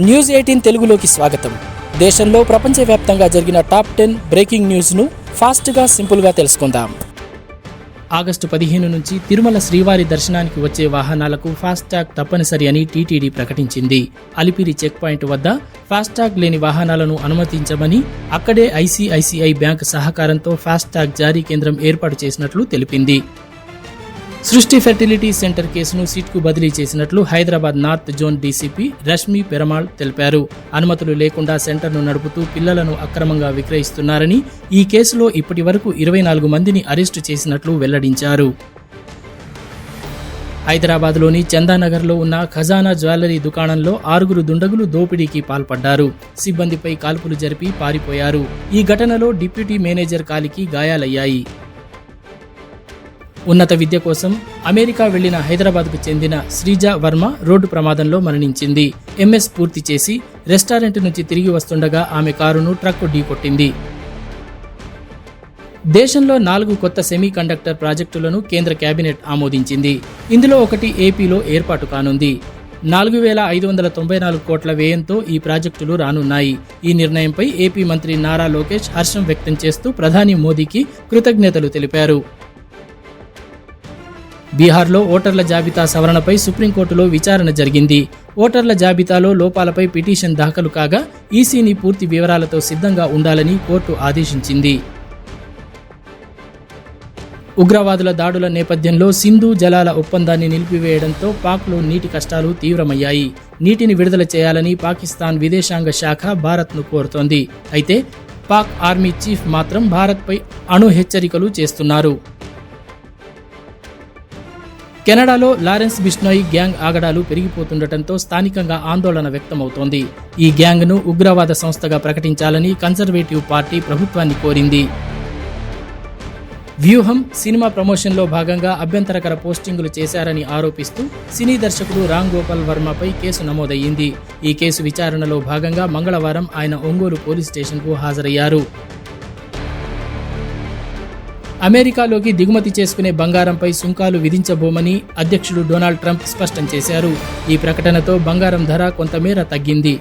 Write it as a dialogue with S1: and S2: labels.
S1: News 18 తెలుగులోకి స్వాగతం. దేశంలో ప్రపంచవ్యాప్తంగా జరిగిన టాప్ 10 బ్రేకింగ్ న్యూస్ను ఫాస్ట్గా సింపుల్గా తెలుసుకుందాం. ఆగస్టు 15 నుంచి తిరుమల శ్రీవారి దర్శనానికి వచ్చే వాహనాలకు ఫాస్టాగ్ తప్పనిసరి అని టీటీడీ ప్రకటించింది. అలిపిరి చెక్ పాయింట్ వద్ద ఫాస్టాగ్ లేని వాహనాలను అనుమతించమని అక్కడే ఐసీఐసీఐ బ్యాంక్ సహకారంతో ఫాస్టాగ్ జారీ కేంద్రం ఏర్పాటు చేసినట్లు తెలిపింది. సృష్టి ఫెర్టిలిటీ సెంటర్ కేసును సిట్కు బదిలీ చేసినట్లు Hyderabad north zone DCP Rashmi Perumal తెలిపారు. అనుమతులు లేకుండా సెంటర్ను నడుపుతూ పిల్లలను అక్రమంగా విక్రయిస్తున్నారని, ఈ కేసులో ఇప్పటి వరకు 24 మందిని అరెస్టు చేసినట్లు వెల్లడించారు. హైదరాబాద్లోని చందానగర్లో ఉన్న ఖజానా జ్యువెలరీ దుకాణంలో 6 దుండగులు దోపిడీకి పాల్పడ్డారు. సిబ్బందిపై కాల్పులు జరిపి పారిపోయారు. ఈ ఘటనలో డిప్యూటీ మేనేజర్ కాలికి గాయాలయ్యాయి. ఉన్నత విద్య కోసం అమెరికా వెళ్లిన హైదరాబాద్కు చెందిన శ్రీజ వర్మ రోడ్డు ప్రమాదంలో మరణించింది. ఎంఎస్ పూర్తి చేసి రెస్టారెంట్ నుంచి తిరిగి వస్తుండగా ఆమె కారును ట్రక్కు ఢీకొట్టింది. దేశంలో 4 కొత్త సెమీ కండక్టర్ ప్రాజెక్టులను కేంద్ర కేబినెట్ ఆమోదించింది. ఇందులో ఒకటి ఏపీలో ఏర్పాటు కానుంది. 4,594 కోట్ల వ్యయంతో ఈ ప్రాజెక్టులు రానున్నాయి. ఈ నిర్ణయంపై ఏపీ మంత్రి నారా లోకేష్ హర్షం వ్యక్తం చేస్తూ ప్రధాని మోదీకి కృతజ్ఞతలు తెలిపారు. బీహార్లో ఓటర్ల జాబితా సవరణపై సుప్రీంకోర్టులో విచారణ జరిగింది. ఓటర్ల జాబితాలో లోపాలపై పిటిషన్ దాఖలు కాగా ఈసీని పూర్తి వివరాలతో సిద్ధంగా ఉండాలని కోర్టు ఆదేశించింది. ఉగ్రవాదుల దాడుల నేపథ్యంలో సింధు జలాల ఒప్పందాన్ని నిలిపివేయడంతో పాక్లో నీటి కష్టాలు తీవ్రమయ్యాయి. నీటిని విడుదల చేయాలని పాకిస్తాన్ విదేశాంగ శాఖ భారత్ను కోరుతోంది. అయితే పాక్ ఆర్మీ చీఫ్ మాత్రం భారత్పై అణు హెచ్చరికలు చేస్తున్నారు. కెనడాలో లారెన్స్ బిష్నోయ్ గ్యాంగ్ ఆగడాలు పెరిగిపోతుండటంతో స్థానికంగా ఆందోళన వ్యక్తమవుతోంది. ఈ గ్యాంగ్ను ఉగ్రవాద సంస్థగా ప్రకటించాలని కన్జర్వేటివ్ పార్టీ ప్రభుత్వాన్ని కోరింది. వ్యూహం సినిమా ప్రమోషన్లో భాగంగా అభ్యంతరకర పోస్టింగులు చేశారని ఆరోపిస్తూ సినీ దర్శకుడు రామ్ గోపాల్ వర్మపై కేసు నమోదయ్యింది. ఈ కేసు విచారణలో భాగంగా మంగళవారం ఆయన ఒంగోలు పోలీస్ స్టేషన్కు హాజరయ్యారు. అమెరికాలోకి దిగుమతి చేసుకునే బంగారంపై సుంకాలు విధించబోమని అధ్యక్షుడు డొనాల్డ్ ట్రంప్ స్పష్టం చేశారు. ఈ ప్రకటనతో బంగారం ధర కొంతమేర తగ్గింది.